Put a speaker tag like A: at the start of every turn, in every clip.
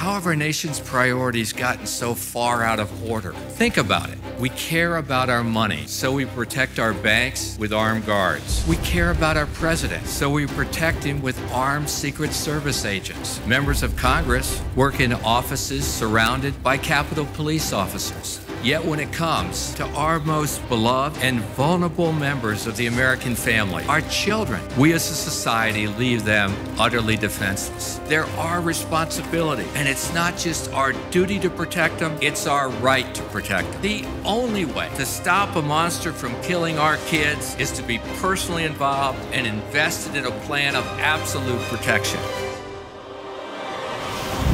A: How have our nation's priorities gotten so far out of order? Think about it. We care about our money, so we protect our banks with armed guards. We care about our president, so we protect him with armed Secret Service agents. Members of Congress work in offices surrounded by Capitol Police officers. Yet when it comes to our most beloved and vulnerable members of the American family, our children, we as a society leave them utterly defenseless. They're our responsibility, and it's not just our duty to protect them, it's our right to protect them. The only way to stop a monster from killing our kids is to be personally involved and invested in a plan of absolute protection.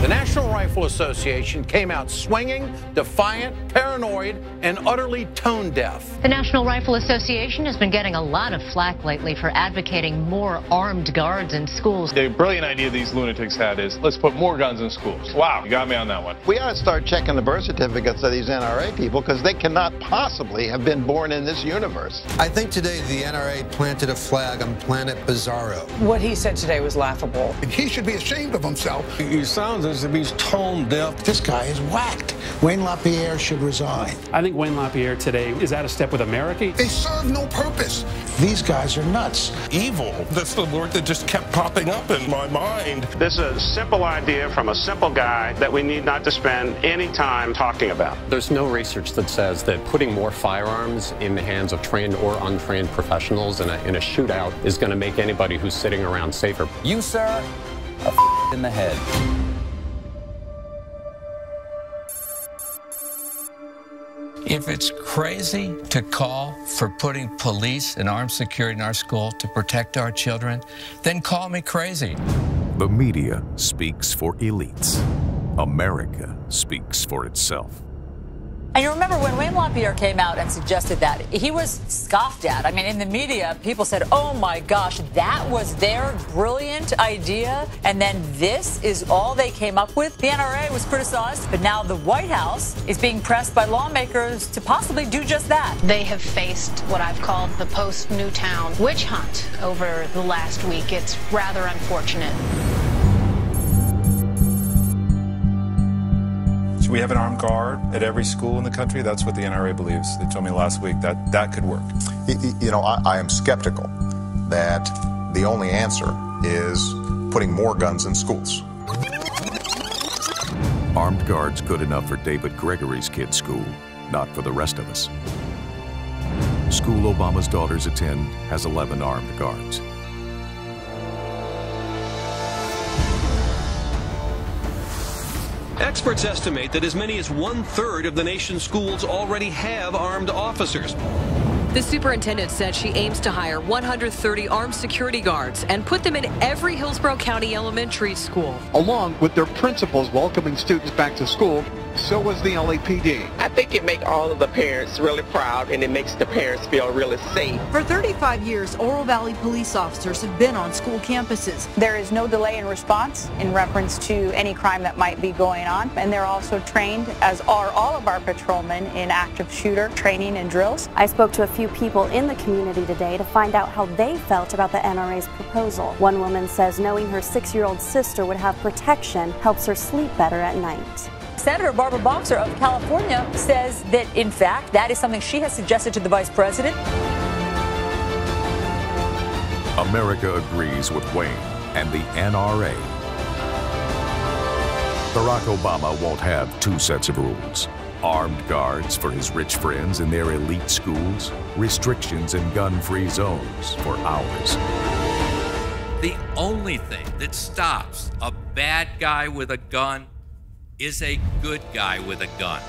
B: The National Rifle Association came out swinging, defiant, paranoid, and utterly tone deaf.
C: The National Rifle Association has been getting a lot of flack lately for advocating more armed guards in schools.
D: The brilliant idea these lunatics had is, let's put more guns in schools. Wow, you got me on that one.
E: We ought to start checking the birth certificates of these NRA people, because they cannot possibly have been born in this universe.
F: I think today the NRA planted a flag on Planet Bizarro.
G: What he said today was laughable.
H: He should be ashamed of himself.
I: He sounds as if he's tone deaf.
H: This guy is whacked. Wayne LaPierre should resign.
J: I think Wayne LaPierre today is out of step with America.
H: They serve no purpose. These guys are nuts.
I: Evil. That's the word that just kept popping up in my mind.
K: This is a simple idea from a simple guy that we need not to spend any time talking about.
L: There's no research that says that putting more firearms in the hands of trained or untrained professionals in a shootout is going to make anybody who's sitting around safer.
M: You, sir, are in the head.
A: If it's crazy to call for putting police and armed security in our school to protect our children, then call me crazy.
N: The media speaks for elites. America speaks for itself.
O: And you remember when Wayne LaPierre came out and suggested that, he was scoffed at. I mean, in the media, people said, oh my gosh, that was their brilliant idea, and then this is all they came up with? The NRA was criticized, but now the White House is being pressed by lawmakers to possibly do just that.
C: They have faced what I've called the post-Newtown witch hunt over the last week. It's rather unfortunate.
P: We have an armed guard at every school in the country. That's what the NRA believes. They told me last week that that could work.
Q: You know, I am skeptical that the only answer is putting more guns in schools.
N: Armed guards good enough for David Gregory's kid's school, not for the rest of us. School Obama's daughters attend has 11 armed guards.
R: Experts estimate that as many as 1/3 of the nation's schools already have armed officers.
S: The superintendent said she aims to hire 130 armed security guards and put them in every Hillsborough County elementary school.
T: Along with their principals welcoming students back to school, so was the LAPD.
E: I think it makes all of the parents really proud, and it makes the parents feel really safe.
B: For 35 years, Oro Valley police officers have been on school campuses.
G: There is no delay in response in reference to any crime that might be going on, and they're also trained, as are all of our patrolmen, in active shooter training and drills.
S: I spoke to a few people in the community today to find out how they felt about the NRA's proposal. One woman says knowing her 6-year-old sister would have protection helps her sleep better at night.
O: Senator Barbara Boxer of California says that, in fact, that is something she has suggested to the vice president.
N: America agrees with Wayne and the NRA. Barack Obama won't have two sets of rules. Armed guards for his rich friends in their elite schools, restrictions in gun-free zones for ours.
A: The only thing that stops a bad guy with a gun is a good guy with a gun.